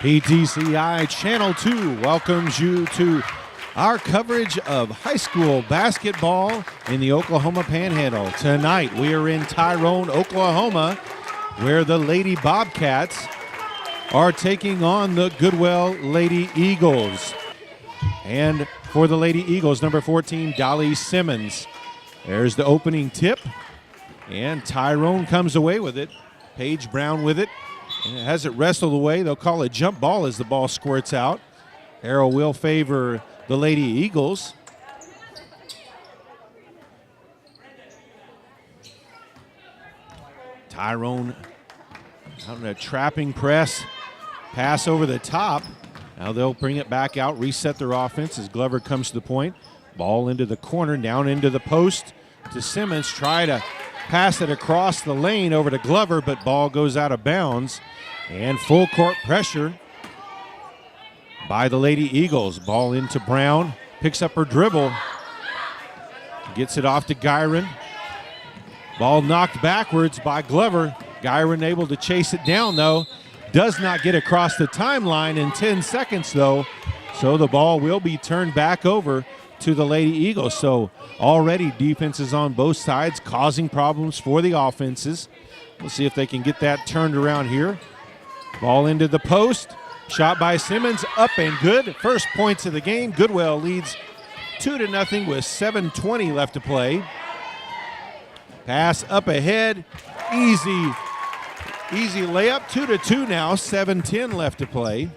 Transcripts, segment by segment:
PTCI Channel 2 welcomes you to our coverage of high school basketball in the Oklahoma Panhandle. Tonight we are in Tyrone, Oklahoma, where the Lady Bobcats are taking on the Goodwell Lady Eagles. And for the Lady Eagles, number 14, Dolly Simmons. There's the opening tip, and Tyrone comes away with it. Paige Brown with it, and it has it wrestled away. They'll call it jump ball as the ball squirts out. Arrow will favor the Lady Eagles. Tyrone on a trapping press, pass over the top. Now they'll bring it back out, reset their offense as Glover comes to the point. Ball into the corner, down into the post to Simmons. Try to pass it across the lane over to Glover, but ball goes out of bounds. And full court pressure by the Lady Eagles. Ball into Brown, picks up her dribble, gets it off to Gyron. Ball knocked backwards by Glover. Gyron able to chase it down, though. Does not get across the timeline in 10 seconds, though. So the ball will be turned back over to the Lady Eagles. So already defenses on both sides causing problems for the offenses. We'll see if they can get that turned around here. Ball into the post. Shot by Simmons, up and good. First points of the game. Goodwell leads 2-0 with 7:20 left to play. Pass up ahead. Easy layup. 2-2 now. 7:10 left to play.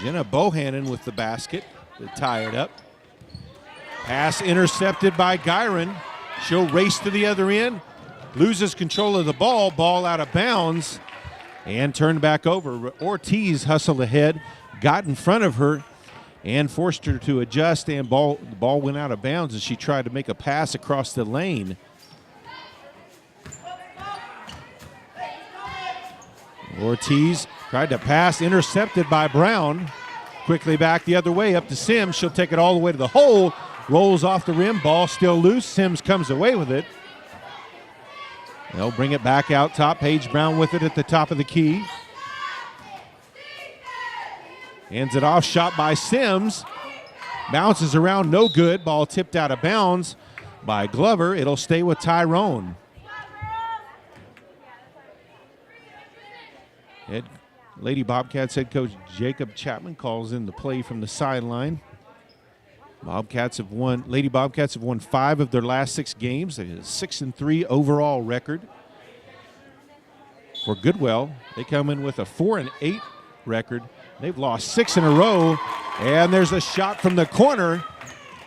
Jenna Bohannon with the basket to tie it up. Pass intercepted by Gyron. She'll race to the other end. Loses control of the ball. Ball out of bounds and turned back over. Ortiz hustled ahead, got in front of her, and forced her to adjust, and the ball went out of bounds as she tried to make a pass across the lane. Ortiz tried to pass, intercepted by Brown. Quickly back the other way, up to Sims. She'll take it all the way to the hole. Rolls off the rim, ball still loose. Sims comes away with it. They'll bring it back out top. Paige Brown with it at the top of the key. Hands it off, shot by Sims. Bounces around, no good. Ball tipped out of bounds by Glover. It'll stay with Tyrone. Lady Bobcats head coach Jacob Chapman calls in the play from the sideline. Lady Bobcats have won 5 of their last 6 games. They have a 6-3 overall record. For Goodwell, they come in with a 4-8 record. They've lost 6 in a row, and there's a shot from the corner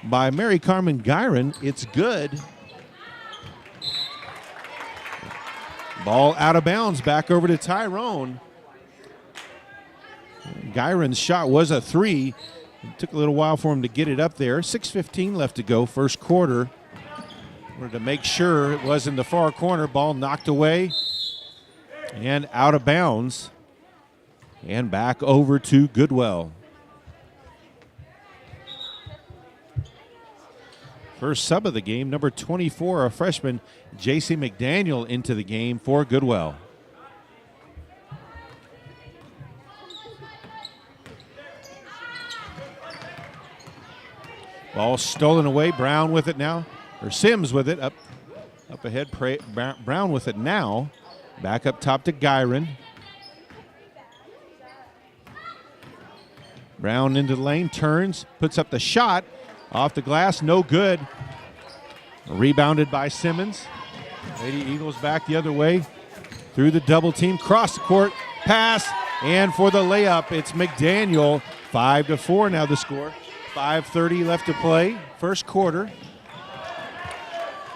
by Mary Carmen Gyron. It's good. Ball out of bounds, back over to Tyrone. Gyron's shot was a 3. It took a little while for him to get it up there. 6:15 left to go, first quarter. Wanted to make sure it was in the far corner. Ball knocked away and out of bounds. And back over to Goodwell. First sub of the game, number 24, a freshman, J.C. McDaniel, into the game for Goodwell. Ball stolen away. Brown with it now. Or Sims with it. Up ahead. Brown with it now. Back up top to Gyron. Brown into the lane. Turns. Puts up the shot. Off the glass. No good. Rebounded by Simmons. Lady Eagles back the other way. Through the double team. Cross the court. Pass. And for the layup, it's McDaniel. 5-4 now the score. 5:30 left to play, first quarter.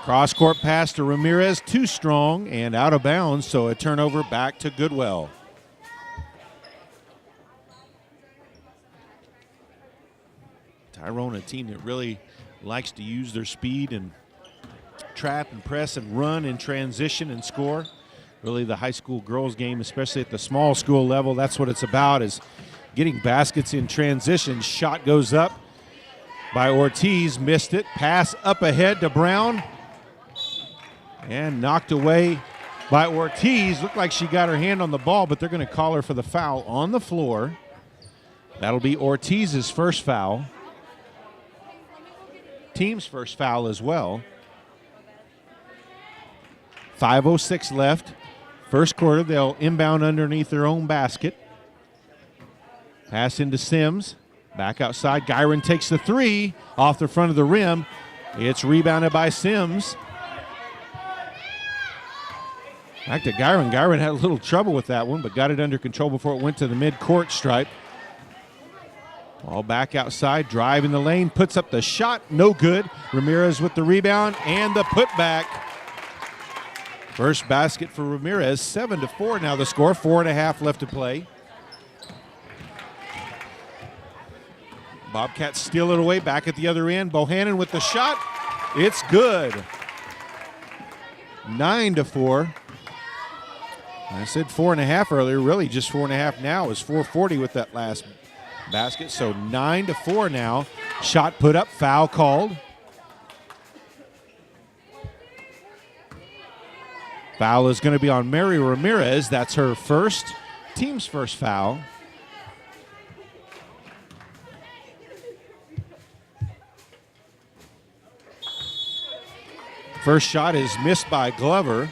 Cross-court pass to Ramirez, too strong and out of bounds, so a turnover back to Goodwell. Tyrone, a team that really likes to use their speed and trap and press and run and transition and score. Really the high school girls game, especially at the small school level, that's what it's about, is getting baskets in transition. Shot goes up by Ortiz, missed it. Pass up ahead to Brown and knocked away by Ortiz. Looked like she got her hand on the ball, but they're going to call her for the foul on the floor. That'll be Ortiz's first foul. Team's first foul as well. 5:06 left. First quarter, they'll inbound underneath their own basket. Pass into Sims. Back outside. Gyron takes the three off the front of the rim. It's rebounded by Sims. Back to Gyron. Gyron had a little trouble with that one, but got it under control before it went to the mid-court stripe. Ball back outside, drive in the lane, puts up the shot, no good. Ramirez with the rebound and the putback. First basket for Ramirez, 7-4 now the score, 4.5 left to play. Bobcats steal it away, back at the other end. Bohannon with the shot, it's good. 9-4. I said 4.5 earlier, really just 4.5 now. It's 4:40 with that last basket, so 9-4 now. Shot put up, foul called. Foul is going to be on Mary Ramirez. That's her first, team's first foul. First shot is missed by Glover.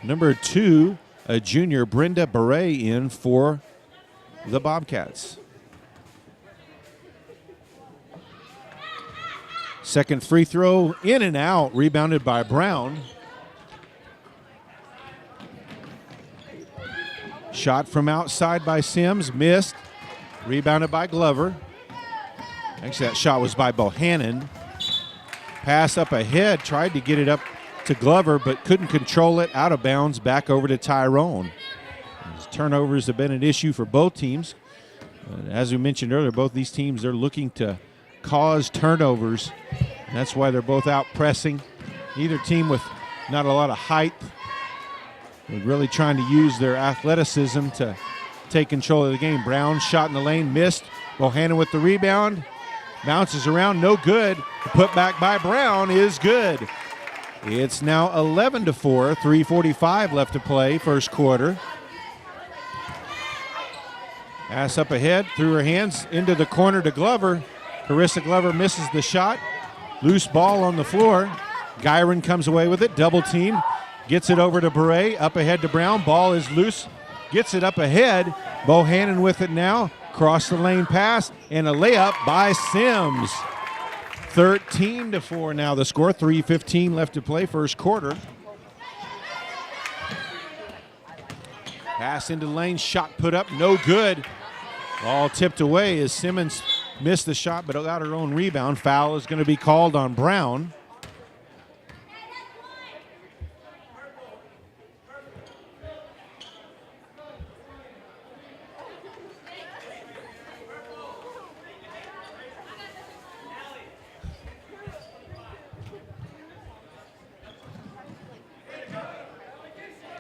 Number 2, a junior, Brenda Beret, in for the Bobcats. Second free throw, in and out, rebounded by Brown. Shot from outside by Sims, missed. Rebounded by Glover. Actually, that shot was by Bohannon. Pass up ahead, tried to get it up to Glover, but couldn't control it. Out of bounds, back over to Tyrone. His turnovers have been an issue for both teams. As we mentioned earlier, both these teams are looking to cause turnovers. And that's why they're both out pressing. Neither team with not a lot of height. They're really trying to use their athleticism to take control of the game. Brown shot in the lane, missed. Bohannon with the rebound. Bounces around, no good. The putback by Brown is good. It's now 11-4, 3:45 left to play, first quarter. Pass up ahead, through her hands, into the corner to Glover. Carissa Glover misses the shot. Loose ball on the floor. Gyron comes away with it, double teamed. Gets it over to Beret, up ahead to Brown. Ball is loose, gets it up ahead. Bohannon with it now. Cross the lane pass, and a layup by Sims. 13-4 now the score, 3:15 left to play, first quarter. Pass into the lane, shot put up, no good. Ball tipped away as Simmons missed the shot but got her own rebound. Foul is going to be called on Brown.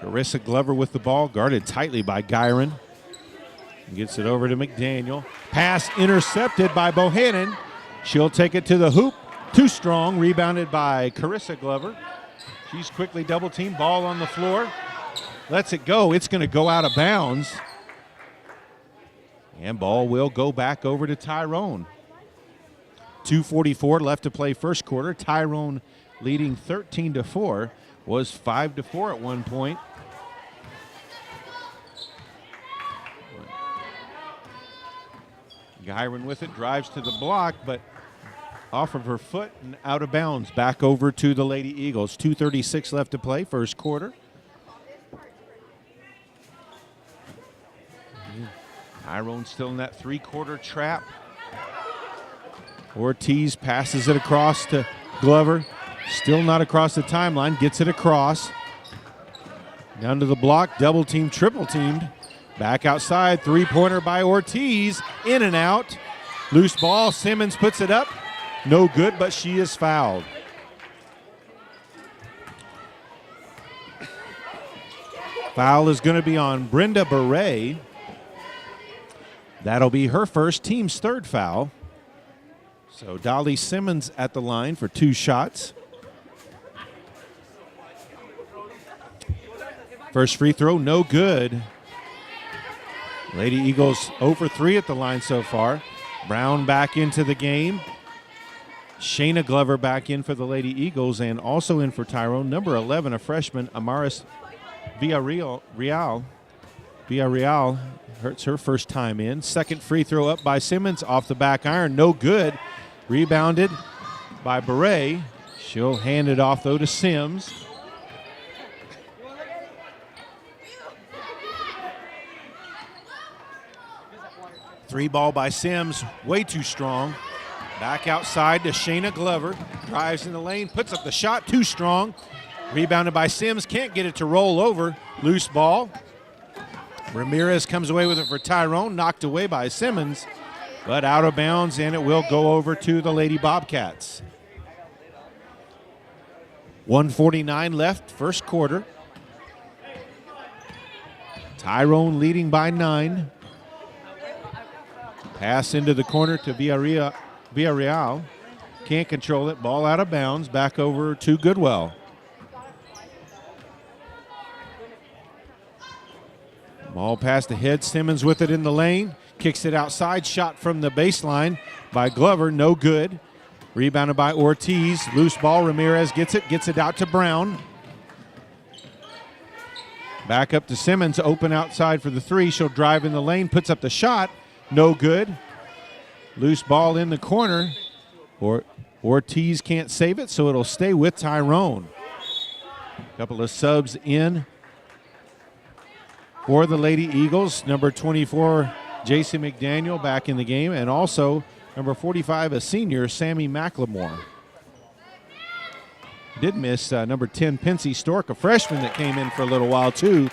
Carissa Glover with the ball, guarded tightly by Gyron. Gets it over to McDaniel. Pass intercepted by Bohannon. She'll take it to the hoop. Too strong, rebounded by Carissa Glover. She's quickly double teamed, ball on the floor. Lets it go, it's going to go out of bounds. And ball will go back over to Tyrone. 2:44 left to play first quarter. Tyrone leading 13-4. Was 5-4 at one point. Gyron with it, drives to the block, but off of her foot and out of bounds. Back over to the Lady Eagles. 2:36 left to play, first quarter. Tyrone still in that three-quarter trap. Ortiz passes it across to Glover. Still not across the timeline, gets it across. Down to the block, double team, triple teamed. Back outside, three-pointer by Ortiz, in and out. Loose ball, Simmons puts it up. No good, but she is fouled. Foul is going to be on Brenda Beret. That'll be her first, team's third foul. So Dolly Simmons at the line for 2 shots. First free throw, no good. Lady Eagles 0 for 3 at the line so far. Brown back into the game. Shayna Glover back in for the Lady Eagles, and also in for Tyrone, number 11, a freshman, Amaris Villarreal hurts her first time in. Second free throw up by Simmons off the back iron, no good. Rebounded by Beret. She'll hand it off, though, to Sims. Three ball by Sims, way too strong. Back outside to Shayna Glover. Drives in the lane, puts up the shot, too strong. Rebounded by Sims, can't get it to roll over. Loose ball. Ramirez comes away with it for Tyrone, knocked away by Simmons, but out of bounds, and it will go over to the Lady Bobcats. 1:49 left, first quarter. Tyrone leading by 9. Pass into the corner to Villarreal. Can't control it. Ball out of bounds. Back over to Goodwell. Ball past the head. Simmons with it in the lane. Kicks it outside. Shot from the baseline by Glover. No good. Rebounded by Ortiz. Loose ball. Ramirez gets it out to Brown. Back up to Simmons. Open outside for the three. She'll drive in the lane. Puts up the shot. No good. Loose ball in the corner. Ortiz can't save it, so it'll stay with Tyrone. A couple of subs in for the Lady Eagles. Number 24, Jason McDaniel, back in the game, and also number 45, a senior, Sammy McLemore. Did miss number 10, Pensy Stork, a freshman that came in for a little while too.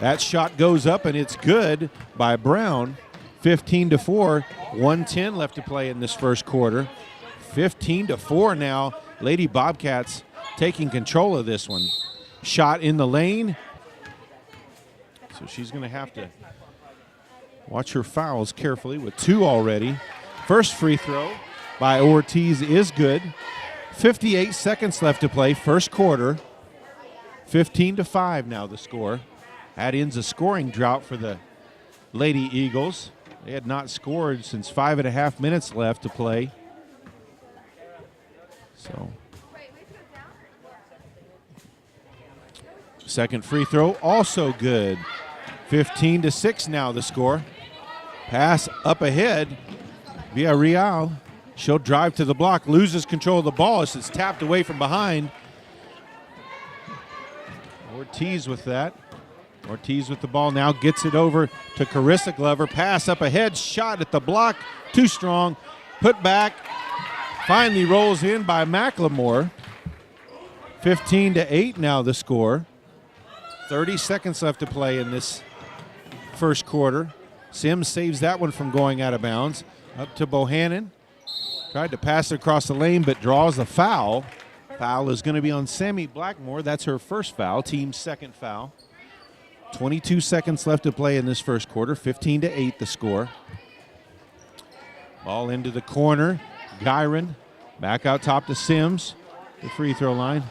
That shot goes up, and it's good by Brown. 15-4, 1:10 left to play in this first quarter. 15-4 now. Lady Bobcats taking control of this one. Shot in the lane. So she's going to have to watch her fouls carefully with 2 already. First free throw by Ortiz is good. 58 seconds left to play, first quarter. 15-5 now the score. That ends a scoring drought for the Lady Eagles. They had not scored since 5.5 minutes left to play. So, second free throw also good. 15-6 now the score. Pass up ahead. Villarreal. She'll drive to the block, loses control of the ball as it's tapped away from behind. Ortiz with that. Ortiz with the ball now, gets it over to Carissa Glover. Pass up ahead, shot at the block, too strong. Put back, finally rolls in by McLemore. 15-8 now the score. 30 seconds left to play in this first quarter. Sims saves that one from going out of bounds. Up to Bohannon. Tried to pass it across the lane, but draws a foul. Foul is going to be on Sammy Blackmore. That's her first foul, team's second foul. 22 seconds left to play in this first quarter. 15-8 the score. Ball into the corner. Gyron back out top to Sims. The free throw line.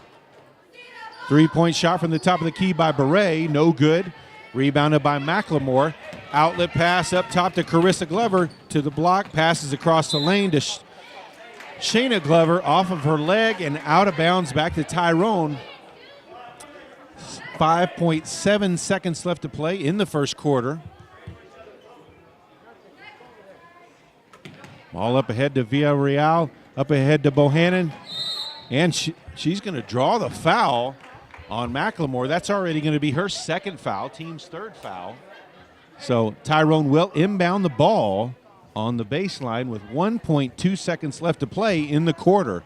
Three-point shot from the top of the key by Beret. No good. Rebounded by McLemore. Outlet pass up top to Carissa Glover. To the block. Passes across the lane to Shayna Glover off of her leg and out of bounds back to Tyrone. 5.7 seconds left to play in the first quarter. Ball up ahead to Villarreal, up ahead to Bohannon, and she's going to draw the foul on McLemore. That's already going to be her second foul, team's third foul. So Tyrone will inbound the ball on the baseline with 1.2 seconds left to play in the quarter.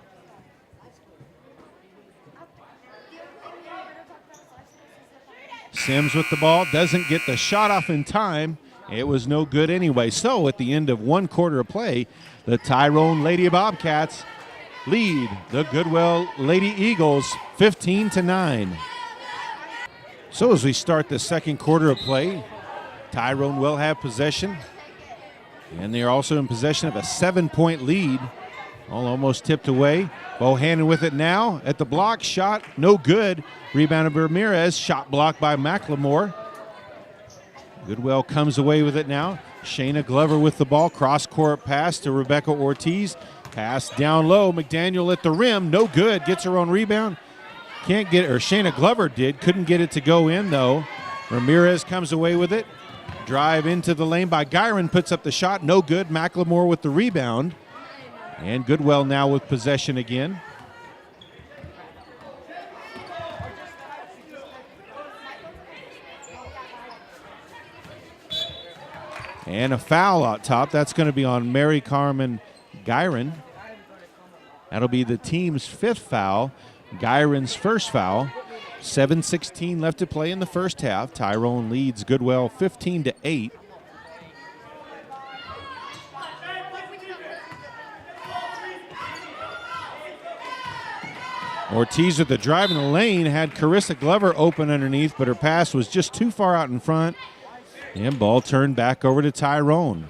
Sims with the ball, doesn't get the shot off in time. It was no good anyway. So at the end of one quarter of play, the Tyrone Lady Bobcats lead the Goodwell Lady Eagles 15-9. So as we start the second quarter of play, Tyrone will have possession, and they're also in possession of a 7-point lead. Almost tipped away. Bohannon with it now at the block. Shot, no good. Rebounded Ramirez. Shot blocked by McLemore. Goodwell comes away with it now. Shayna Glover with the ball. Cross-court pass to Rebecca Ortiz. Pass down low. McDaniel at the rim. No good. Gets her own rebound. Can't get it, or Shayna Glover did. Couldn't get it to go in, though. Ramirez comes away with it. Drive into the lane by Gyron. Puts up the shot. No good. McLemore with the rebound. And Goodwell now with possession again. And a foul out top. That's going to be on Mary Carmen Gyron. That'll be the team's 5th foul. Gyron's first foul. 7:16 left to play in the first half. Tyrone leads Goodwell 15-8. Ortiz with the drive in the lane had Carissa Glover open underneath, but her pass was just too far out in front. And ball turned back over to Tyrone.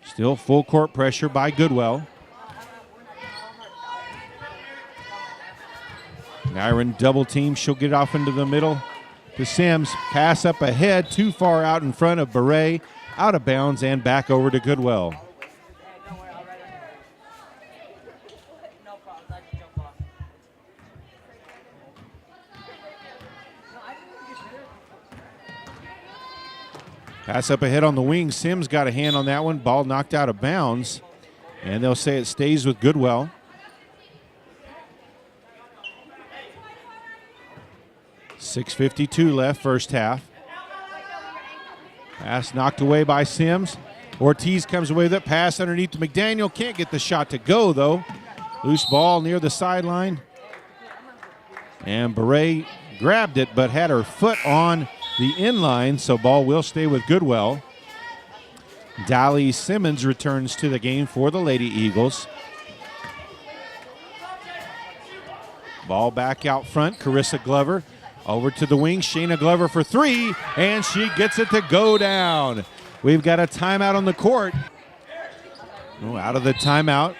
Still full court pressure by Goodwell. Gyron double team. She'll get off into the middle to Sims. Pass up ahead, too far out in front of Beret. Out of bounds and back over to Goodwell. Pass up ahead on the wing. Sims got a hand on that one. Ball knocked out of bounds. And they'll say it stays with Goodwell. .6:52 left, first half. Pass knocked away by Sims. Ortiz comes away with it. Pass underneath to McDaniel. Can't get the shot to go, though. Loose ball near the sideline. And Beret grabbed it, but had her foot on the inline, so ball will stay with Goodwell. Dally Simmons returns to the game for the Lady Eagles. Ball back out front. Carissa Glover over to the wing. Shayna Glover for 3, and she gets it to go down. We've got a timeout on the court. Oh, out of the timeout.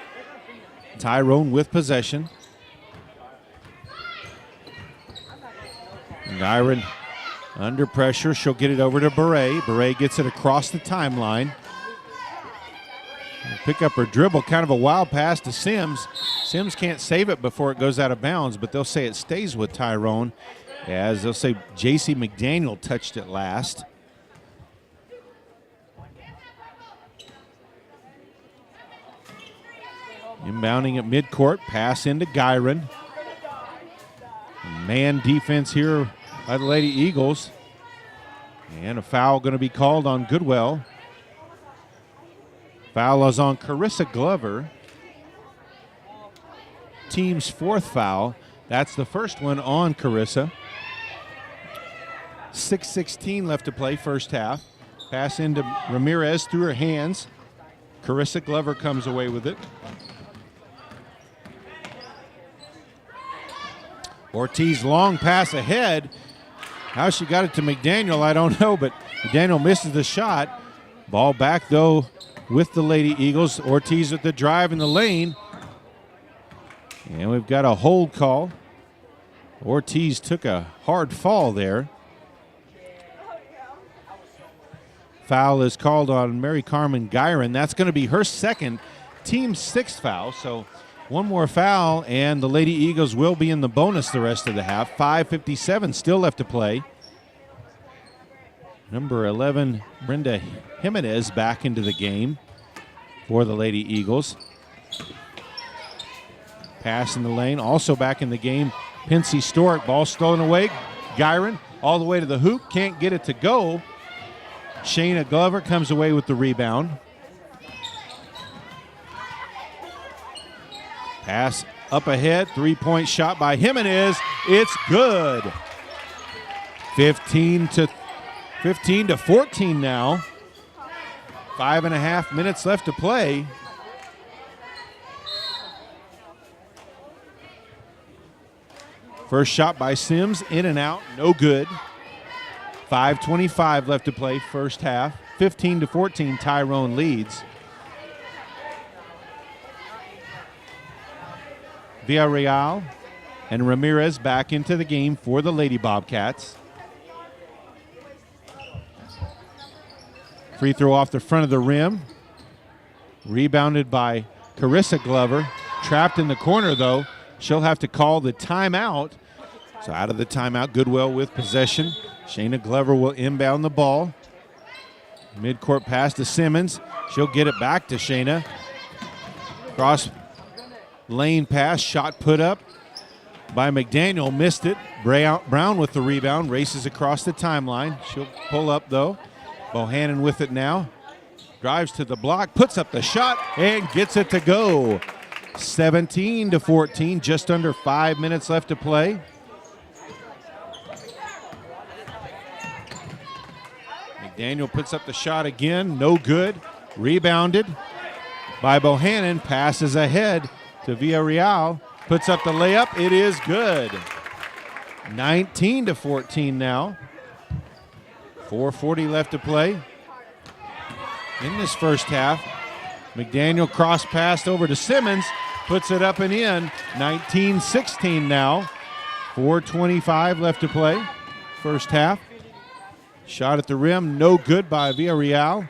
Tyrone with possession. Gyron under pressure. She'll get it over to Beret. Beret gets it across the timeline. Pick up her dribble. Kind of a wild pass to Sims. Sims can't save it before it goes out of bounds, but they'll say it stays with Tyrone, as they'll say J.C. McDaniel touched it last. Inbounding at midcourt. Pass into Gyron. Man defense here by the Lady Eagles. And a foul going to be called on Goodwell. Foul is on Carissa Glover. Team's 4th foul. That's the first one on Carissa. 6:16 left to play, first half. Pass into Ramirez through her hands. Carissa Glover comes away with it. Ortiz long pass ahead. How she got it to McDaniel, I don't know, but McDaniel misses the shot. Ball back, though, with the Lady Eagles. Ortiz with the drive in the lane. And we've got a hold call. Ortiz took a hard fall there. Foul is called on Mary Carmen Gyron. That's going to be her second, team's 6th foul. So one more foul, and the Lady Eagles will be in the bonus the rest of the half. 5:57 still left to play. Number 11, Brenda Jimenez, back into the game for the Lady Eagles. Pass in the lane. Also back in the game, Pincy Stork. Ball stolen away. Gyron all the way to the hoop. Can't get it to go. Shayna Glover comes away with the rebound. Pass up ahead. 3-point shot by Jimenez. It's good. 15 to 14 now. 5.5 minutes left to play. First shot by Sims, in and out, no good. 5:25 left to play, first half. 15 to 14, Tyrone leads. Villarreal and Ramirez back into the game for the Lady Bobcats. Free throw off the front of the rim. Rebounded by Carissa Glover. Trapped in the corner, though. She'll have to call the timeout. So out of the timeout, Goodwell with possession. Shayna Glover will inbound the ball. Midcourt pass to Simmons. She'll get it back to Shayna. Cross lane pass, shot put up by McDaniel. Missed it. Brown with the rebound. Races across the timeline. She'll pull up, though. Bohannon with it now. Drives to the block, puts up the shot, and gets it to go. 17-14, just under 5 minutes left to play. McDaniel puts up the shot again, no good. Rebounded by Bohannon, passes ahead to Villarreal, puts up the layup, it is good. 19-14 now. 4:40 left to play in this first half. McDaniel cross passed over to Simmons, puts it up and in. 19-16 now. 4:25 left to play. First half. Shot at the rim, no good by Villarreal.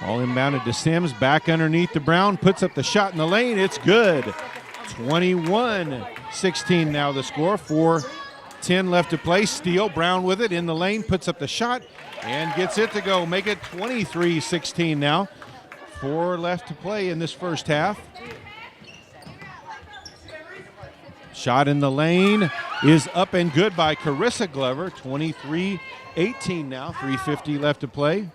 All inbounded to Sims, back underneath to Brown, puts up the shot in the lane, it's good. 21-16 now the score. 4:10 left to play. Steele, Brown with it in the lane, puts up the shot and gets it to go. Make it 23-16 now. 4 left to play in this first half. Shot in the lane is up and good by Carissa Glover. 23-18 now. 3:50 left to play.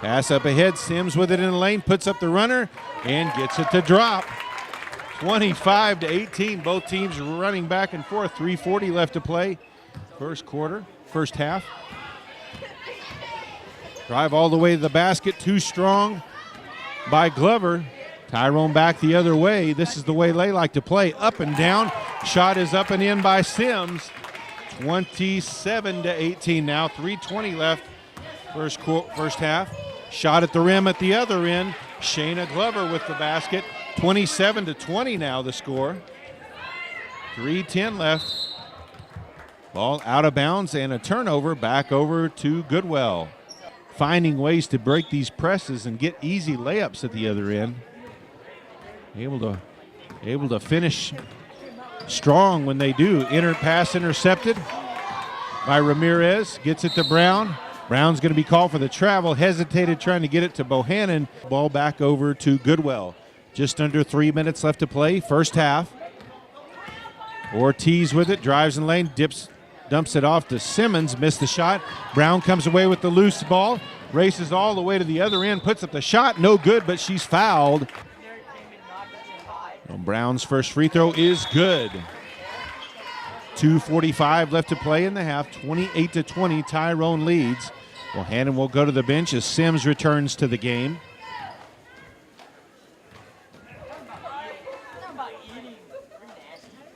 Pass up ahead. Sims with it in the lane, puts up the runner and gets it to drop. 25-18. Both teams running back and forth. 3:40 left to play. First half. Drive all the way to the basket. Too strong by Glover. Tyrone back the other way. This is the way they like to play. Up and down. Shot is up and in by Sims. 27-18 now. 3:20 left. First half. Shot at the rim at the other end. Shayna Glover with the basket. 27-20 now the score. 3:10 left. Ball out of bounds and a turnover back over to Goodwell. Finding ways to break these presses and get easy layups at the other end. Able to finish strong when they do. Pass intercepted by Ramirez. Gets it to Brown. Brown's going to be called for the travel. Hesitated trying to get it to Bohannon. Ball back over to Goodwell. Just under 3 minutes left to play. First half. Ortiz with it. Drives in lane. Dumps it off to Simmons. Missed the shot. Brown comes away with the loose ball. Races all the way to the other end. Puts up the shot. No good, but she's fouled. Brown's first free throw is good. 2:45 left to play in the half. 28-20. Tyrone leads. Bohannon will go to the bench as Sims returns to the game.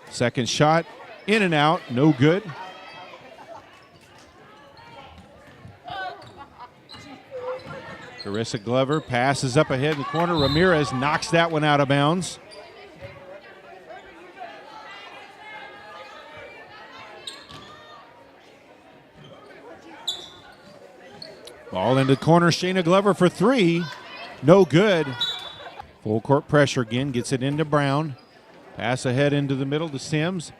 Second shot, in and out, no good. Carissa Glover passes up ahead in the corner. Ramirez knocks that one out of bounds. Ball into the corner. Shayna Glover for three. No good. Full court pressure again. Gets it into Brown. Pass ahead into the middle to Sims.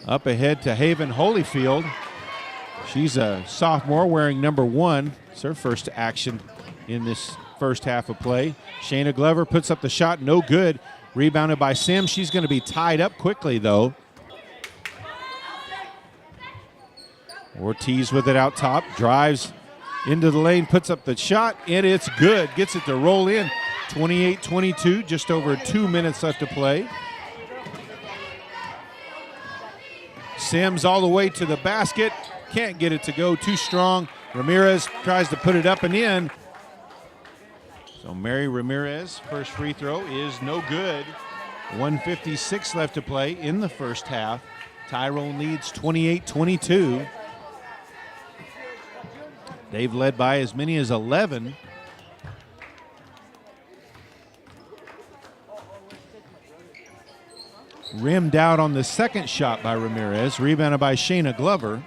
Up ahead to Haven Holyfield. She's a sophomore wearing number 1. It's her first action in this first half of play. Shayna Glover puts up the shot. No good. Rebounded by Sims. She's going to be tied up quickly, though. Ortiz with it out top. Drives into the lane, puts up the shot, and it's good. Gets it to roll in. 28-22, just over 2 minutes left to play. Sims all the way to the basket. Can't get it to go, too strong. Ramirez tries to put it up and in. So Mary Ramirez, first free throw is no good. 1:56 left to play in the first half. Tyrone leads 28-22. They've led by as many as 11. Rimmed out on the second shot by Ramirez. Rebounded by Shayna Glover.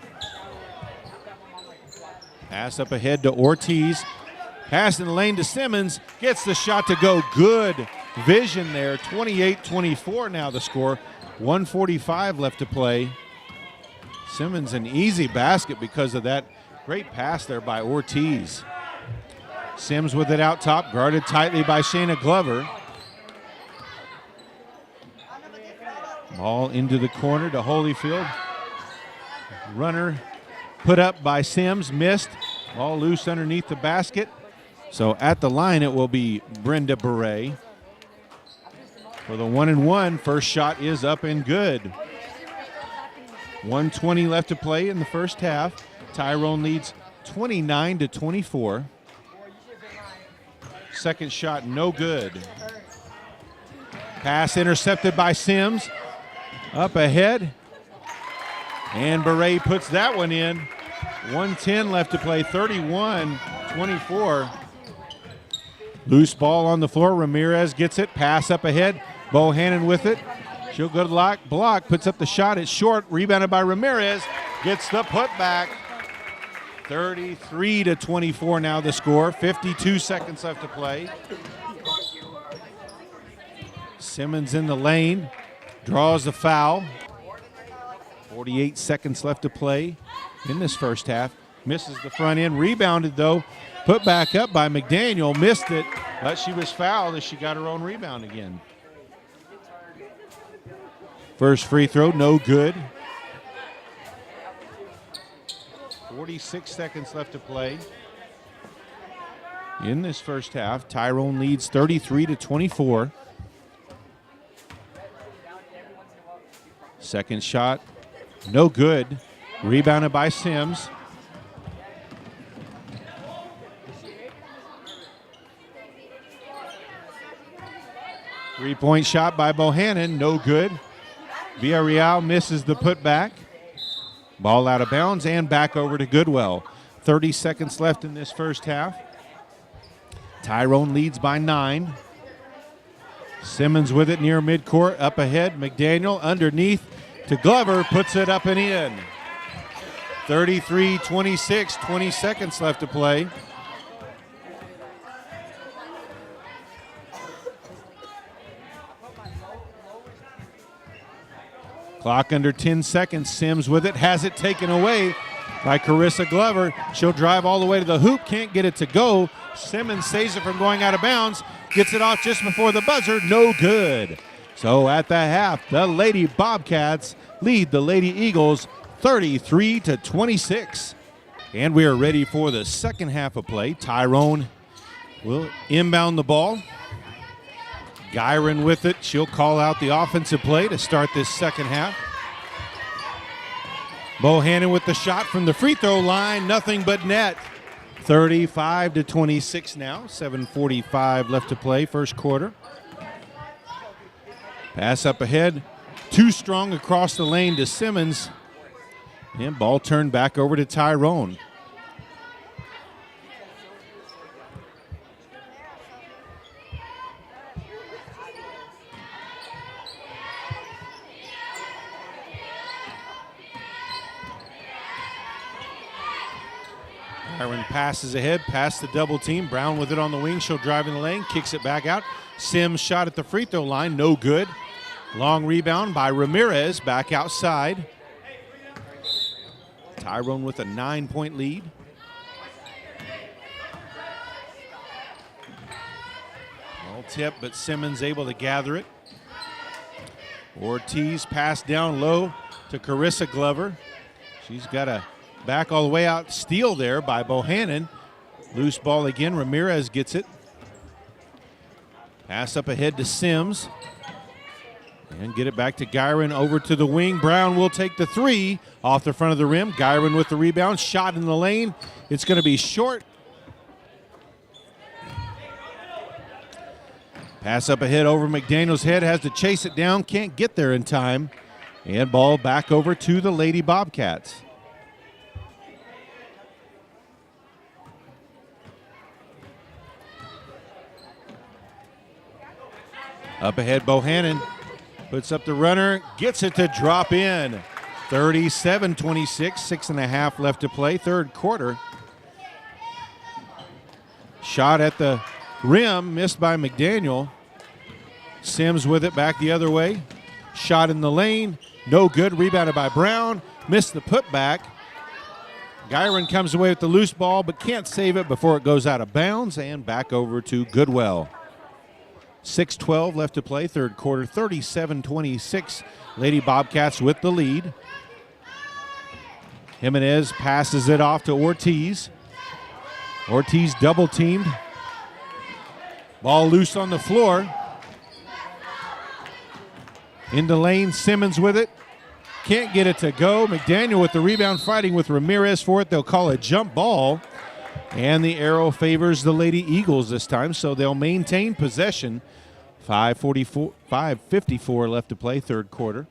Pass up ahead to Ortiz. Pass in the lane to Simmons. Gets the shot to go. Good vision there. 28-24 now the score. 1:45 left to play. Simmons an easy basket because of that great pass there by Ortiz. Sims with it out top, guarded tightly by Shayna Glover. Ball into the corner to Holyfield. Runner put up by Sims, missed. Ball loose underneath the basket. So at the line it will be Brenda Beret. For the 1-and-1, first shot is up and good. 1:20 left to play in the first half. Tyrone leads 29-24. Second shot no good. Pass intercepted by Sims. Up ahead. And Beret puts that one in. 1:10 left to play, 31-24. Loose ball on the floor. Ramirez gets it. Pass up ahead. Bohannon with it. She'll go to the block. Puts up the shot. It's short. Rebounded by Ramirez. Gets the putback. 33-24 now the score. 52 seconds left to play. Simmons in the lane. Draws the foul. 48 seconds left to play in this first half. Misses the front end. Rebounded though. Put back up by McDaniel. Missed it, but she was fouled as she got her own rebound again. First free throw, no good. 46 seconds left to play in this first half. Tyrone leads 33-24. Second shot, no good. Rebounded by Sims. Three-point shot by Bohannon, no good. Villarreal misses the putback. Ball out of bounds and back over to Goodwell. 30 seconds left in this first half. Tyrone leads by 9. Simmons with it near midcourt. Up ahead, McDaniel underneath to Glover. Puts it up and in. 33-26, 20 seconds left to play. Clock under 10 seconds. Sims with it. Has it taken away by Carissa Glover. She'll drive all the way to the hoop. Can't get it to go. Simmons saves it from going out of bounds. Gets it off just before the buzzer. No good. So at the half, the Lady Bobcats lead the Lady Eagles 33-26. And we are ready for the second half of play. Tyrone will inbound the ball. Gyron with it. She'll call out the offensive play to start this second half. Bohannon with the shot from the free throw line. Nothing but net. 35-26 now. 7:45 left to play, first quarter. Pass up ahead. Too strong across the lane to Simmons. And ball turned back over to Tyrone. Tyrone passes ahead, past the double team. Brown with it on the wing. She'll drive in the lane, kicks it back out. Sims shot at the free throw line, no good. Long rebound by Ramirez, back outside. Tyrone with a 9-point lead. Well tip, but Simmons able to gather it. Ortiz passed down low to Carissa Glover. She's got a back all the way out. Steal there by Bohannon. Loose ball again. Ramirez gets it. Pass up ahead to Sims. And get it back to Gyron over to the wing. Brown will take the three off the front of the rim. Gyron with the rebound. Shot in the lane. It's going to be short. Pass up ahead over McDaniel's head. Has to chase it down. Can't get there in time. And ball back over to the Lady Bobcats. Up ahead, Bohannon. Puts up the runner, gets it to drop in. 37-26, 6.5 left to play, third quarter. Shot at the rim, missed by McDaniel. Sims with it back the other way. Shot in the lane, no good, rebounded by Brown. Missed the putback. Gyron comes away with the loose ball, but can't save it before it goes out of bounds, and back over to Goodwell. 6:12 left to play, third quarter, 37-26. Lady Bobcats with the lead. Jimenez passes it off to Ortiz. Ortiz double teamed. Ball loose on the floor. In the lane, Simmons with it. Can't get it to go. McDaniel with the rebound, fighting with Ramirez for it. They'll call a jump ball. And the arrow favors the Lady Eagles this time, so they'll maintain possession. 5:54 left to play, third quarter.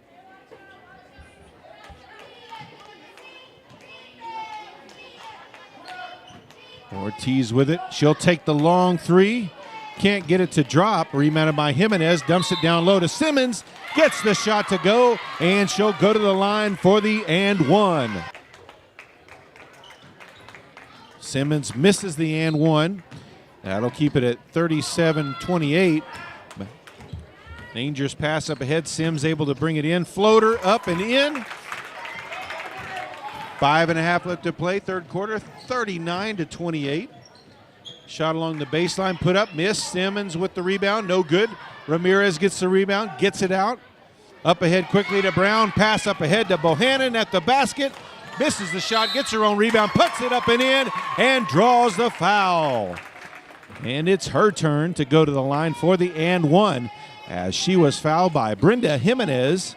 Ortiz with it. She'll take the long three. Can't get it to drop. Rebounded by Jimenez. Dumps it down low to Simmons. Gets the shot to go, and she'll go to the line for the and one. Simmons misses the and one. That'll keep it at 37-28. Dangerous pass up ahead. Sims able to bring it in. Floater up and in. 5.5 left to play, third quarter, 39-28. Shot along the baseline, put up, miss. Simmons with the rebound, no good. Ramirez gets the rebound, gets it out. Up ahead quickly to Brown, pass up ahead to Bohannon at the basket. Misses the shot, gets her own rebound, puts it up and in, and draws the foul. And it's her turn to go to the line for the and one, as she was fouled by Brenda Jimenez.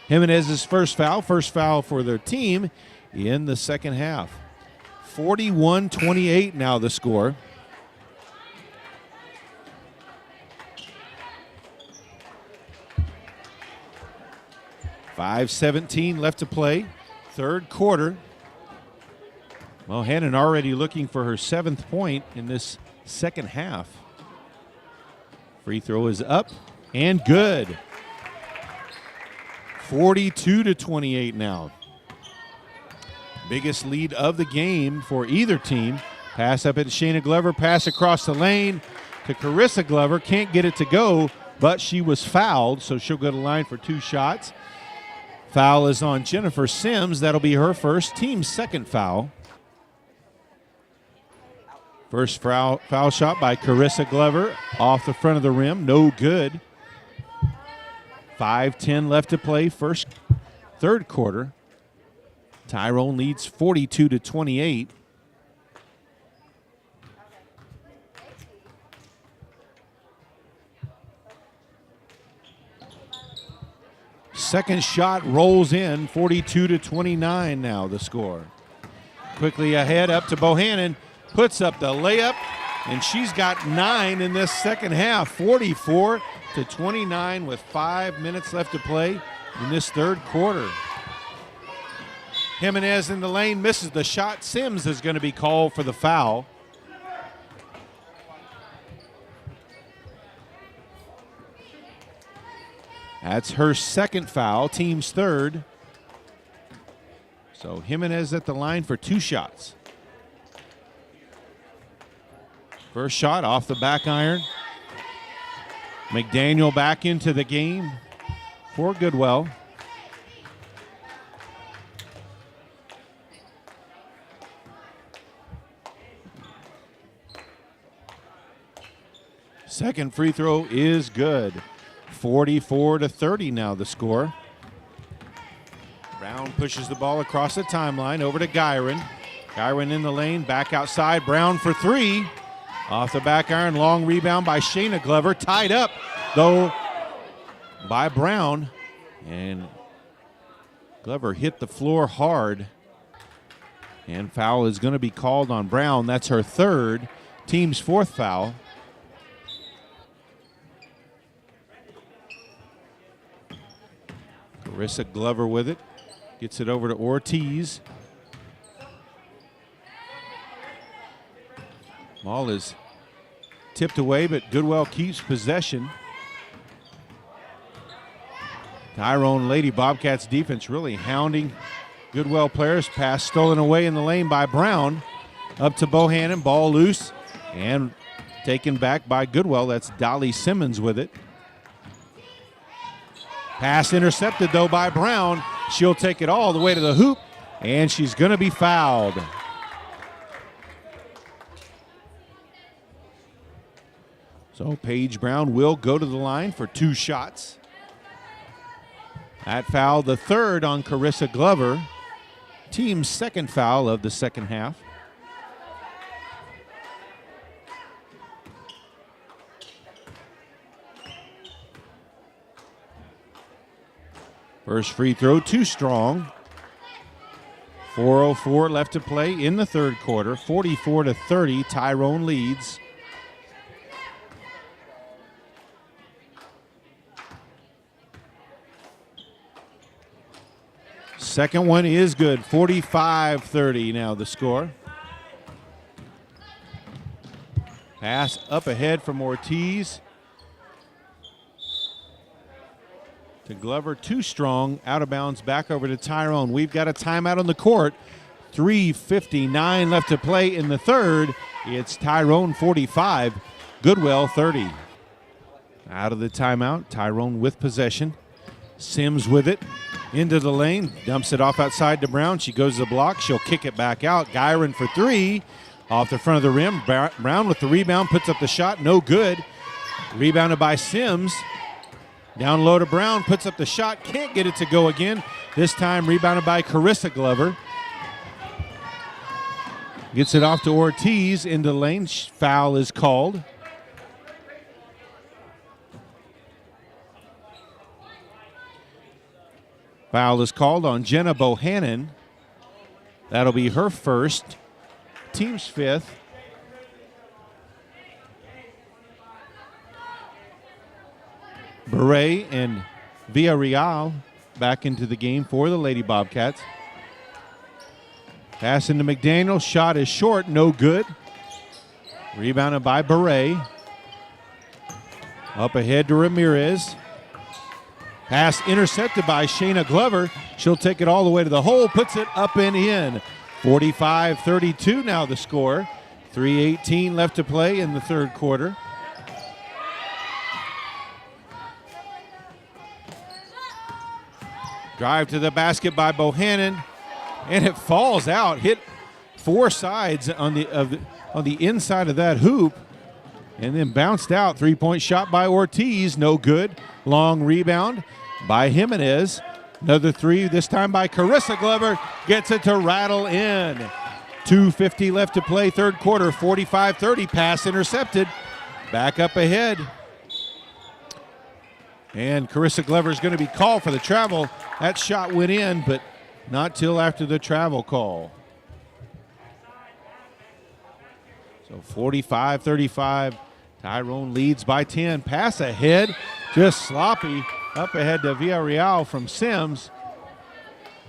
Jimenez's first foul for their team in the second half. 41-28 now the score. .5:17 left to play, third quarter. Bohannon already looking for her 7th point in this second half. Free throw is up and good. 42-28 now. Biggest lead of the game for either team. Pass up at Shayna Glover, pass across the lane to Carissa Glover. Can't get it to go, but she was fouled, so she'll go to the line for 2 shots. Foul is on Jennifer Sims. That'll be her first, team's second foul. First foul shot by Carissa Glover off the front of the rim, no good. 5:10 left to play, third quarter. Tyrone leads 42-28. Second shot rolls in, 42-29 now the score. Quickly ahead up to Bohannon, puts up the layup, and she's got 9 in this second half, 44-29 with 5 minutes left to play in this third quarter. Jimenez in the lane, misses the shot. Sims is going to be called for the foul. That's her second foul, team's third. So Jimenez at the line for 2 shots. First shot off the back iron. McDaniel back into the game for Goodwell. Second free throw is good. 44-30 now the score. Brown pushes the ball across the timeline over to Gyron. Gyron in the lane, back outside. Brown for 3. Off the back iron, long rebound by Shayna Glover. Tied up, though, by Brown. And Glover hit the floor hard. And foul is going to be called on Brown. That's her third, team's 4th foul. Carissa Glover with it. Gets it over to Ortiz. Ball is tipped away, but Goodwell keeps possession. Tyrone Lady Bobcats defense really hounding Goodwell players. Pass stolen away in the lane by Brown. Up to Bohannon, ball loose and taken back by Goodwell. That's Dolly Simmons with it. Pass intercepted though by Brown. She'll take it all the way to the hoop, and she's going to be fouled. So Paige Brown will go to the line for 2 shots. That foul, the third on Carissa Glover. Team's second foul of the second half. First free throw, too strong. 4:04 left to play in the third quarter. 44-30, Tyrone leads. Second one is good. 45-30 now the score. Pass up ahead from Ortiz. To Glover, too strong. Out of bounds, back over to Tyrone. We've got a timeout on the court. 3:59 left to play in the third. It's Tyrone 45, Goodwell 30. Out of the timeout, Tyrone with possession. Sims with it. Into the lane, dumps it off outside to Brown. She goes to the block. She'll kick it back out. Gyron for 3. Off the front of the rim. Brown with the rebound, puts up the shot. No good. Rebounded by Sims. Down low to Brown, puts up the shot. Can't get it to go again. This time rebounded by Carissa Glover. Gets it off to Ortiz into the lane. Foul is called. Foul is called on Jenna Bohannon. That'll be her first, team's fifth. Beret and Villarreal back into the game for the Lady Bobcats. Pass into McDaniel. Shot is short, no good. Rebounded by Beret. Up ahead to Ramirez. Pass intercepted by Shayna Glover. She'll take it all the way to the hole, puts it up and in. 45-32 now the score. 3:18 left to play in the third quarter. Drive to the basket by Bohannon, and it falls out. Hit 4 sides on the inside of that hoop, and then bounced out. 3-point shot by Ortiz, no good. Long rebound by Jimenez. Another 3, this time by Carissa Glover. Gets it to rattle in. 2:50 left to play, third quarter. 45-30, pass intercepted. Back up ahead. And Carissa Glover is going to be called for the travel. That shot went in, but not till after the travel call. So 45-35, Tyrone leads by 10. Pass ahead, just sloppy. Up ahead to Villarreal from Sims.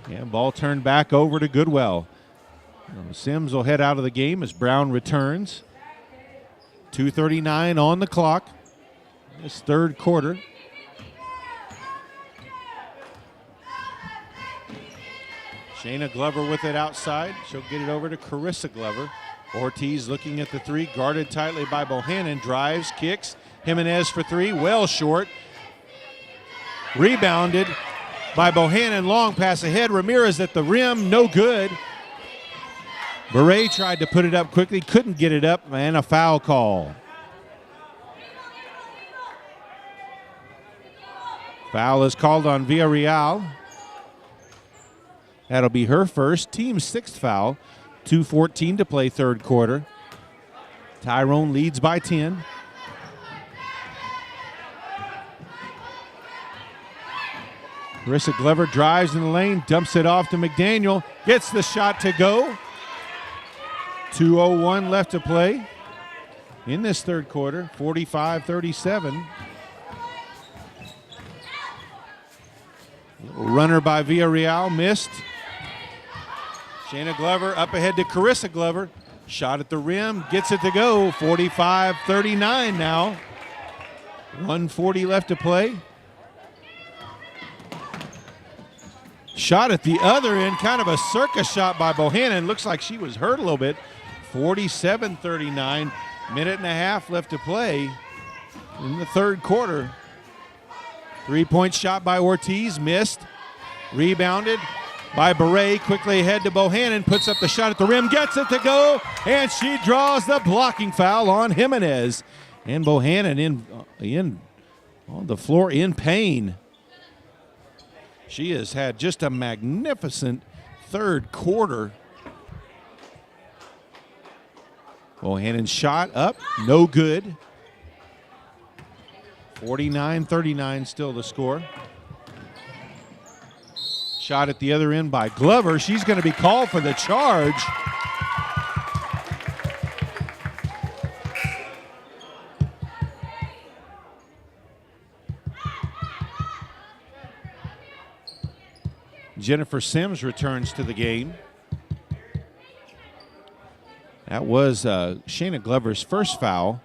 And ball turned back over to Goodwell. Sims will head out of the game as Brown returns. 2:39 on the clock. This third quarter. Shayna Glover with it outside. She'll get it over to Carissa Glover. Ortiz looking at the 3, guarded tightly by Bohannon. Drives, kicks. Jimenez for 3, well short. Rebounded by Bohannon. Long pass ahead. Ramirez at the rim, no good. Beret tried to put it up quickly, couldn't get it up, and a foul call. Foul is called on Villarreal. That'll be her first, team's 6th foul. 2:14 to play third quarter. Tyrone leads by 10. Carissa Glover drives in the lane, dumps it off to McDaniel, gets the shot to go. 2:01 left to play in this third quarter, 45-37. Runner by Villarreal, missed. Shayna Glover up ahead to Carissa Glover. Shot at the rim, gets it to go. 45-39 now. 1:40 left to play. Shot at the other end, kind of a circus shot by Bohannon. Looks like she was hurt a little bit. 47-39, minute and a half left to play in the third quarter. 3-point shot by Ortiz, missed. Rebounded by Beret, quickly ahead to Bohannon, puts up the shot at the rim, gets it to go, and she draws the blocking foul on Jimenez. And Bohannon in on the floor in pain. She has had just a magnificent third quarter. Bohannon's shot up, no good. 49-39 still the score. Shot at the other end by Glover. She's going to be called for the charge. Jennifer Sims returns to the game. That was Shayna Glover's first foul,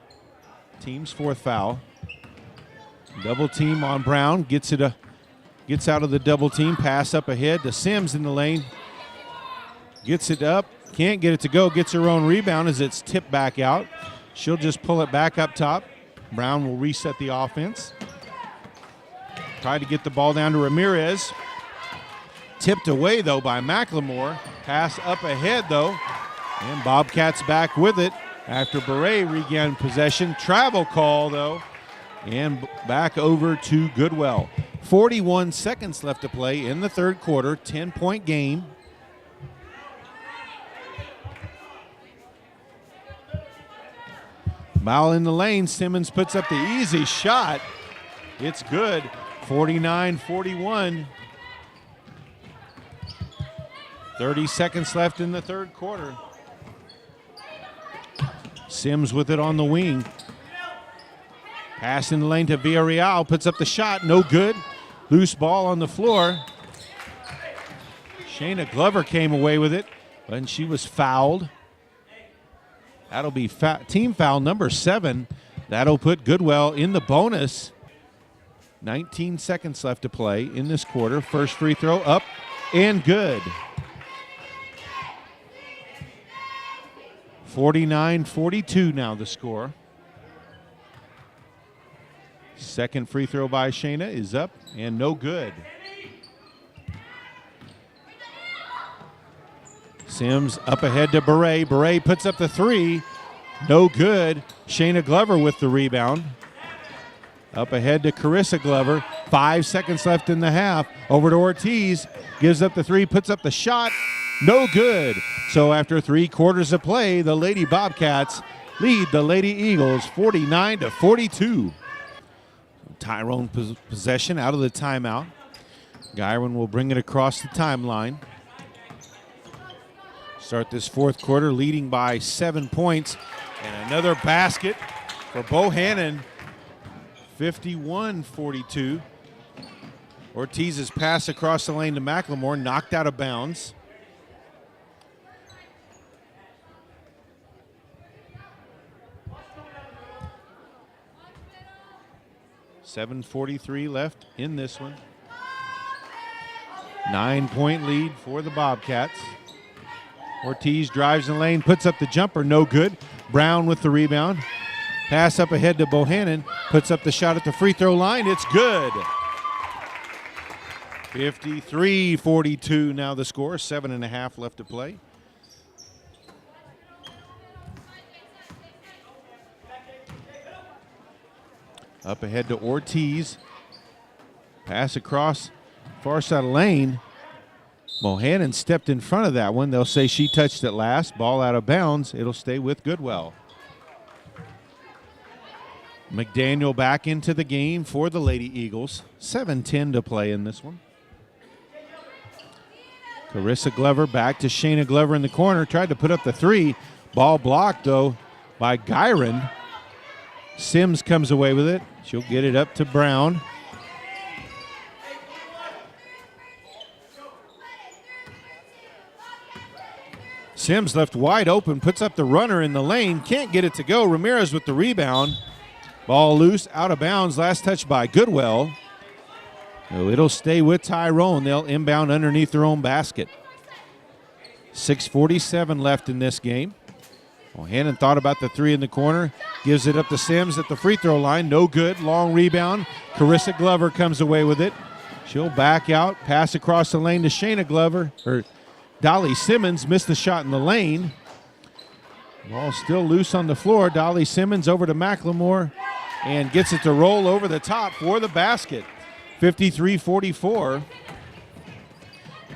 team's fourth foul. Double team on Brown, gets out of the double team, pass up ahead to Sims in the lane. Gets it up, can't get it to go, gets her own rebound as it's tipped back out. She'll just pull it back up top. Brown will reset the offense. Try to get the ball down to Ramirez. Tipped away, though, by McLemore. Pass up ahead, though. And Bobcats back with it after Beret regained possession. Travel call, though. And back over to Goodwell. 41 seconds left to play in the third quarter. 10-point game. Foul in the lane. Simmons puts up the easy shot. It's good. 49-41. 30 seconds left in the third quarter. Sims with it on the wing. Pass in the lane to Villarreal. Puts up the shot. No good. Loose ball on the floor. Shayna Glover came away with it, but she was fouled. That'll be team foul number 7. That'll put Goodwell in the bonus. 19 seconds left to play in this quarter. First free throw up and good. 49-42 now the score. Second free throw by Shayna is up and no good. Sims up ahead to Beret. Beret puts up the three. No good. Shayna Glover with the rebound. Up ahead to Carissa Glover. 5 seconds left in the half. Over to Ortiz. Gives up the three, puts up the shot. No good. So after 3 quarters of play, the Lady Bobcats lead the Lady Eagles 49-42. Tyrone possession out of the timeout. Gyron will bring it across the timeline. Start this fourth quarter leading by 7 points. And another basket for Bohannon. 51-42. Ortiz's pass across the lane to McLemore, knocked out of bounds. .43 left in this one. 9-point lead for the Bobcats. Ortiz drives the lane, puts up the jumper, no good. Brown with the rebound. Pass up ahead to Bohannon, puts up the shot at the free throw line. It's good. 53-42 now the score, 7.5 left to play. Up ahead to Ortiz. Pass across far side of lane. Bohannon stepped in front of that one. They'll say she touched it last. Ball out of bounds. It'll stay with Goodwell. McDaniel back into the game for the Lady Eagles. 7:10 to play in this one. Carissa Glover back to Shayna Glover in the corner. Tried to put up the three. Ball blocked, though, by Gyron. Sims comes away with it. She'll get it up to Brown. Sims left wide open, puts up the runner in the lane. Can't get it to go. Ramirez with the rebound. Ball loose, out of bounds. Last touch by Goodwell. So it'll stay with Tyrone. They'll inbound underneath their own basket. 6:47 left in this game. Hannon thought about the three in the corner. Gives it up to Sims at the free throw line. No good. Long rebound. Carissa Glover comes away with it. She'll back out. Pass across the lane to Shayna Glover. Or Dolly Simmons missed the shot in the lane. Ball still loose on the floor. Dolly Simmons over to McLemore and gets it to roll over the top for the basket. 53-44.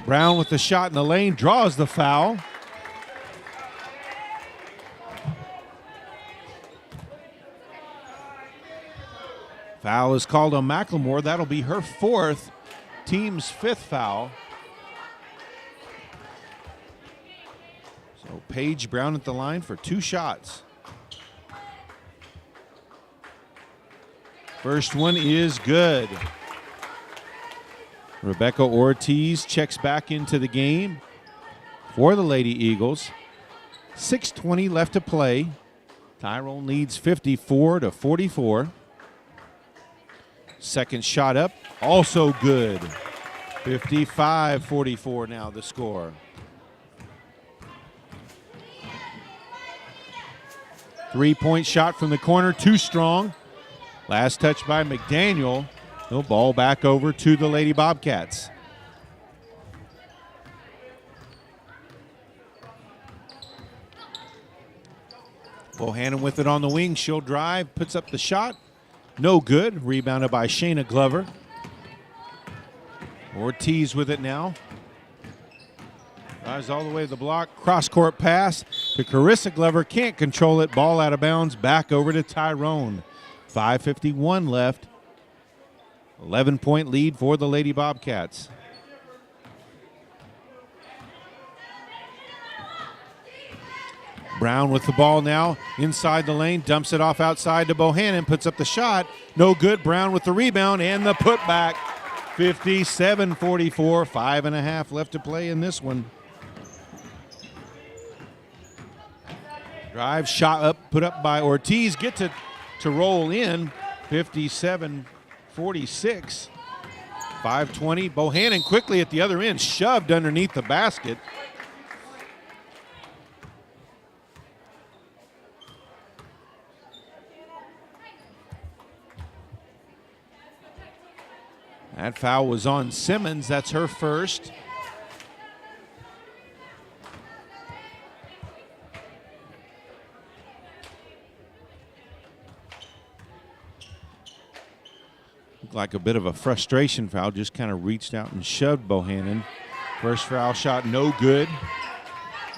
Brown with the shot in the lane, draws the foul. Foul is called on McLemore. That'll be her fourth, team's fifth foul. So Paige Brown at the line for two shots. First one is good. Rebecca Ortiz checks back into the game for the Lady Eagles. 6:20 left to play. Tyrone leads 54-44. Second shot up, also good. 55-44 now the score. Three-point shot from the corner, too strong. Last touch by McDaniel. No, ball back over to the Lady Bobcats. Bohannon with it on the wing. She'll drive, puts up the shot. No good. Rebounded by Shayna Glover. Ortiz with it now. Drives all the way to the block. Cross-court pass to Carissa Glover. Can't control it. Ball out of bounds. Back over to Tyrone. 5:51 left. 11-point lead for the Lady Bobcats. Brown with the ball now inside the lane, dumps it off outside to Bohannon, puts up the shot. No good. Brown with the rebound and the putback. 57-44, 5.5 left to play in this one. Drive, shot up, put up by Ortiz, get to roll in. 57-46. 5:20. Bohannon quickly at the other end, shoved underneath the basket. That foul was on Simmons. That's her first. Looked like a bit of a frustration foul. Just kind of reached out and shoved Bohannon. First foul shot, no good.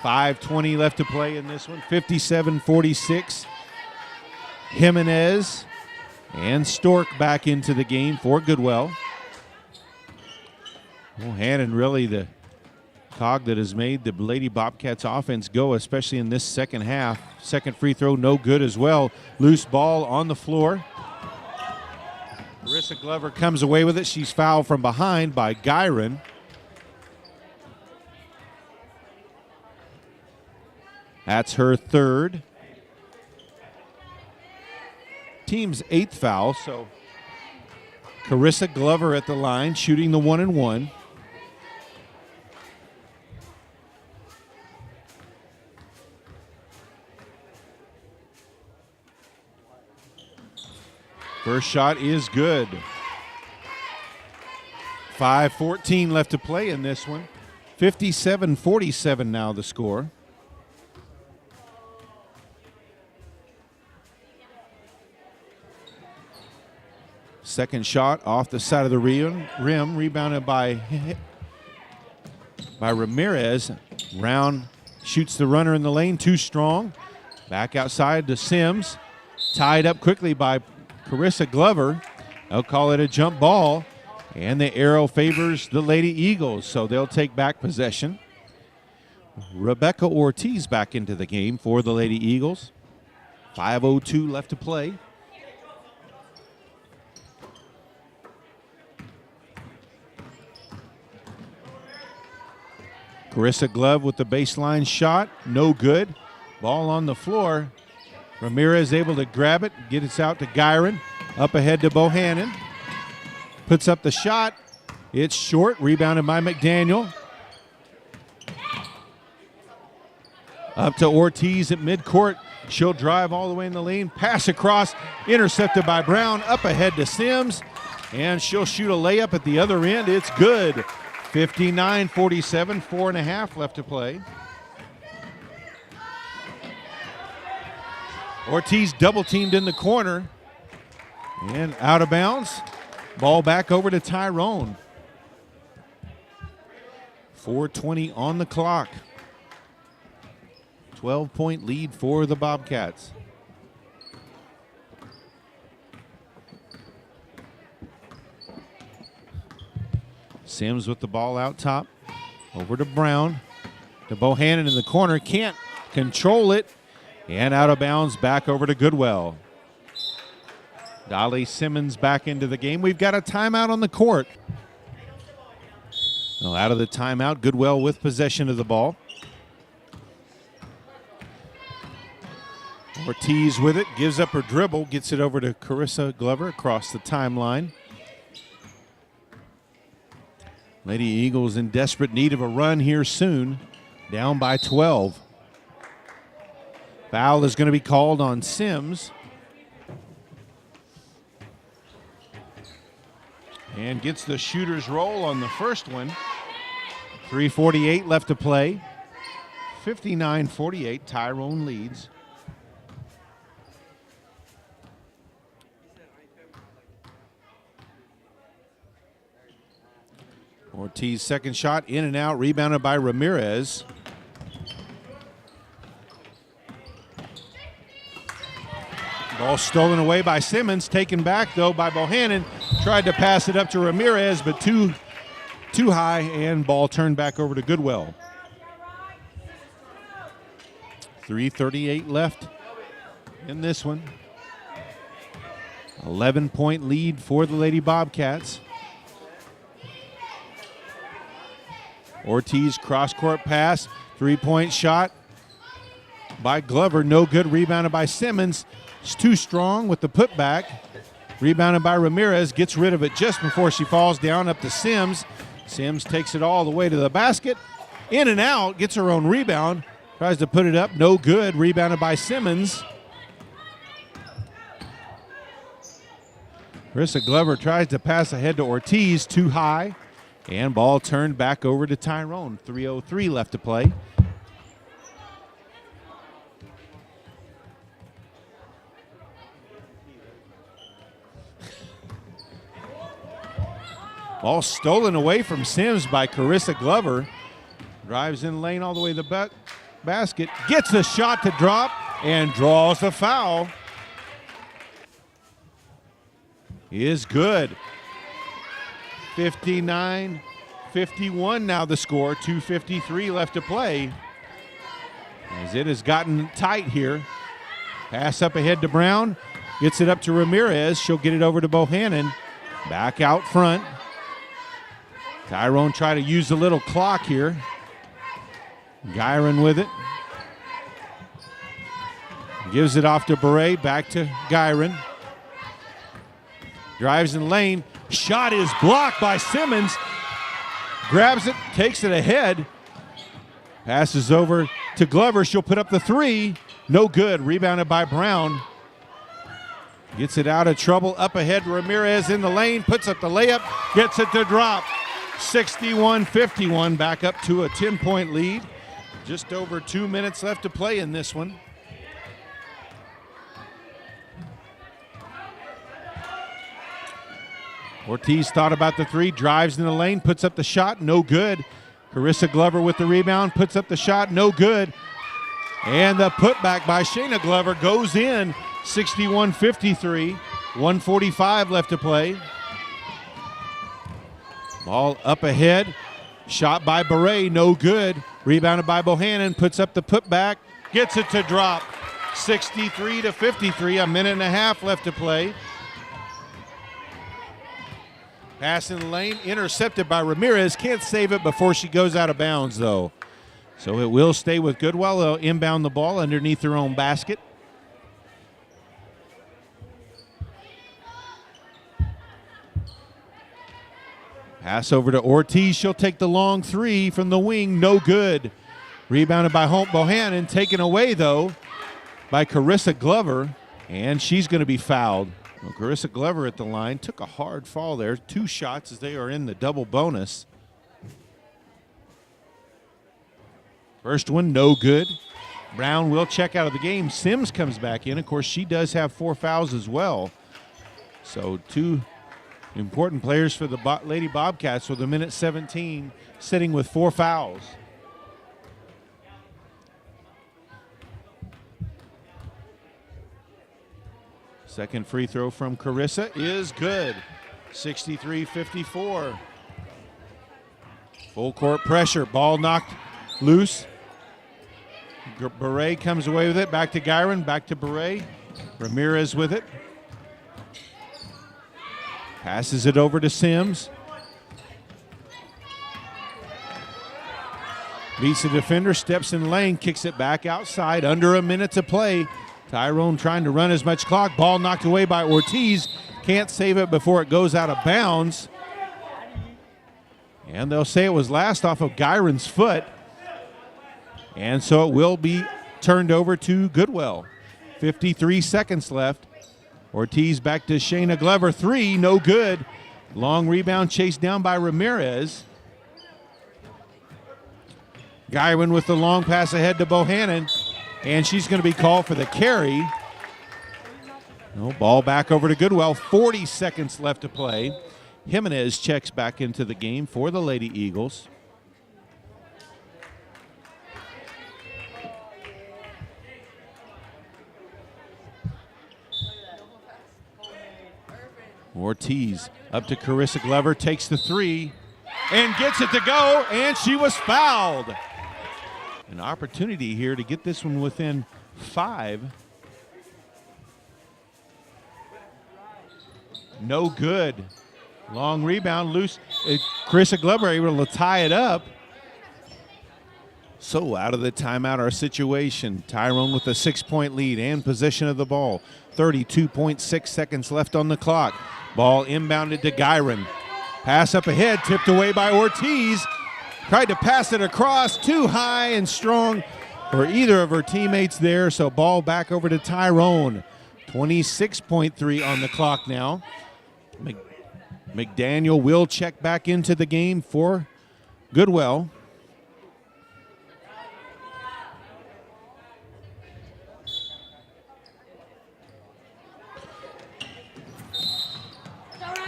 5:20 left to play in this one. 57-46. Jimenez and Stork back into the game for Goodwell. Bohannon really the cog that has made the Lady Bobcats offense go, especially in this second half. Second free throw, no good as well. Loose ball on the floor. Carissa Glover comes away with it. She's fouled from behind by Gyron. That's her third. Team's eighth foul, so Carissa Glover at the line, shooting the 1-and-1. First shot is good. 5:14 left to play in this one. 57-47 now the score. Second shot off the side of the rim, rebounded by Ramirez. Round shoots the runner in the lane, too strong. Back outside to Sims. Tied up quickly by Carissa Glover. They'll call it a jump ball, and the arrow favors the Lady Eagles, so they'll take back possession. Rebecca Ortiz back into the game for the Lady Eagles. 5:02 left to play. Carissa Glove with the baseline shot, no good. Ball on the floor. Ramirez able to grab it, get it out to Gyron. Up ahead to Bohannon. puts up the shot. It's short, rebounded by McDaniel. Up to Ortiz at midcourt. She'll drive all the way in the lane. Pass across, intercepted by Brown. Up ahead to Sims, and she'll shoot a layup at the other end. It's good. 59-47, 4.5 left to play. Ortiz double teamed in the corner and out of bounds. Ball back over to Tyrone. 4:20 on the clock. 12-point lead for the Bobcats. Sims with the ball out top. Over to Brown. To Bohannon in the corner. Can't control it. And out of bounds, back over to Goodwell. Dolly Simmons back into the game. We've got a timeout on the court. Well, out of the timeout, Goodwell with possession of the ball. Ortiz with it, gives up her dribble, gets it over to Carissa Glover across the timeline. Lady Eagles in desperate need of a run here soon, down by 12. Foul is going to be called on Sims. And gets the shooter's roll on the first one. 3:48 left to play. 59-48, Tyrone leads. Ortiz second shot, in and out, rebounded by Ramirez. Ball stolen away by Simmons, taken back though by Bohannon. Tried to pass it up to Ramirez, but too high, and ball turned back over to Goodwell. 3:38 left in this one. 11-point lead for the Lady Bobcats. Ortiz cross-court pass, three-point shot by Glover, no good, rebounded by Simmons. It's too strong with the putback. Rebounded by Ramirez, gets rid of it just before she falls down, up to Sims. Sims takes it all the way to the basket. In and out, gets her own rebound. Tries to put it up, no good, rebounded by Simmons. Carissa Glover tries to pass ahead to Ortiz, too high. And ball turned back over to Tyrone. 3:03 left to play. Ball stolen away from Sims by Carissa Glover. Drives in lane all the way to the basket. Gets the shot to drop and draws the foul. Is good. 59-51 now the score. 2:53 left to play. As it has gotten tight here. Pass up ahead to Brown. Gets it up to Ramirez. She'll get it over to Bohannon. Back out front. Tyrone try to use a little clock here. Gyron with it. Gives it off to Beret. Back to Gyron. Drives in lane. Shot is blocked by Simmons. Grabs it, takes it ahead. Passes over to Glover. She'll put up the three. No good. Rebounded by Brown. Gets it out of trouble. Up ahead, Ramirez in the lane. Puts up the layup. Gets it to drop. 61-51. Back up to a 10-point lead. Just over 2 minutes left to play in this one. Ortiz thought about the three, drives in the lane, puts up the shot, no good. Carissa Glover with the rebound, puts up the shot, no good. And the putback by Shayna Glover goes in. 61-53, 1:45 left to play. Ball up ahead, shot by Beret, no good. Rebounded by Bohannon, puts up the putback, gets it to drop. 63-53, a minute and a half left to play. Pass in the lane, intercepted by Ramirez. Can't save it before she goes out of bounds, though. So it will stay with Goodwell. They'll inbound the ball underneath their own basket. Pass over to Ortiz. She'll take the long three from the wing. No good. Rebounded by Bohannon. Taken away, though, by Carissa Glover. And she's going to be fouled. Well, Carissa Glover at the line took a hard fall there. 2 shots as they are in the double bonus. First one, no good. Brown will check out of the game. Sims comes back in. Of course, she does have 4 fouls as well. So 2 important players for the Lady Bobcats with a minute 17 sitting with 4 fouls. Second free throw from Carissa is good. 63-54. Full court pressure. Ball knocked loose. Beret comes away with it. Back to Gyron. Back to Beret. Ramirez with it. Passes it over to Sims. Beats the defender, steps in lane, kicks it back outside. Under a minute to play. Tyrone trying to run as much clock. Ball knocked away by Ortiz. Can't save it before it goes out of bounds. And they'll say it was last off of Gyron's foot. And so it will be turned over to Goodwell. 53 seconds left. Ortiz back to Shayna Glover. 3, no good. Long rebound chased down by Ramirez. Gyron with the long pass ahead to Bohannon. And she's going to be called for the carry. No, ball back over to Goodwell. 40 seconds left to play. Jimenez checks back into the game for the Lady Eagles. Ortiz up to Carissa Glover, takes the 3 and gets it to go, and she was fouled. An opportunity here to get this one within 5. No good. Long rebound, loose. Carissa Glover able to tie it up. So out of the timeout, our situation. Tyrone with a 6-point lead and possession of the ball. 32.6 seconds left on the clock. Ball inbounded to Gyron. Pass up ahead, tipped away by Ortiz. Tried to pass it across, too high and strong for either of her teammates there. So ball back over to Tyrone. 26.3 on the clock now. McDaniel will check back into the game for Goodwell.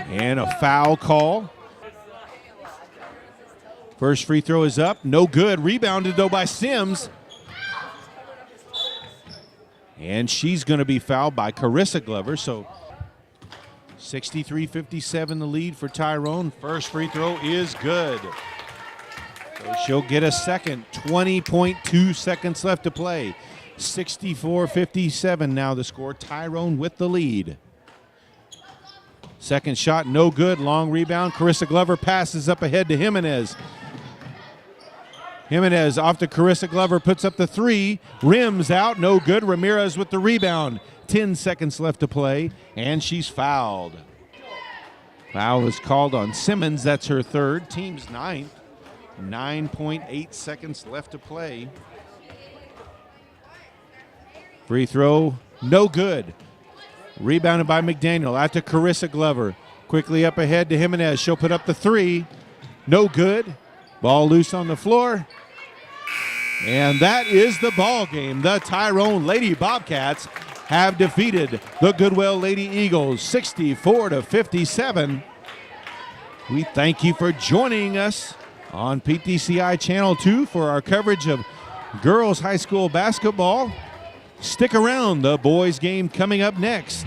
And a foul call. First free throw is up, no good. Rebounded though by Sims. And she's going to be fouled by Carissa Glover. So 63-57 the lead for Tyrone. First free throw is good. So she'll get a second. 20.2 seconds left to play. 64-57 now the score. Tyrone with the lead. Second shot, no good. Long rebound. Carissa Glover passes up ahead to Jimenez. Jimenez off to Carissa Glover, puts up the 3. Rims out, no good. Ramirez with the rebound. 10 seconds left to play, and she's fouled. Foul is called on Simmons. That's her 3rd. Team's 9th. 9.8 seconds left to play. Free throw, no good. Rebounded by McDaniel. Out to Carissa Glover. Quickly up ahead to Jimenez. She'll put up the 3. No good. Ball loose on the floor. And that is the ball game. The Tyrone Lady Bobcats have defeated the Goodwell Lady Eagles 64-57. We thank you for joining us on PTCI Channel 2 for our coverage of girls high school basketball. Stick around, the boys game coming up next.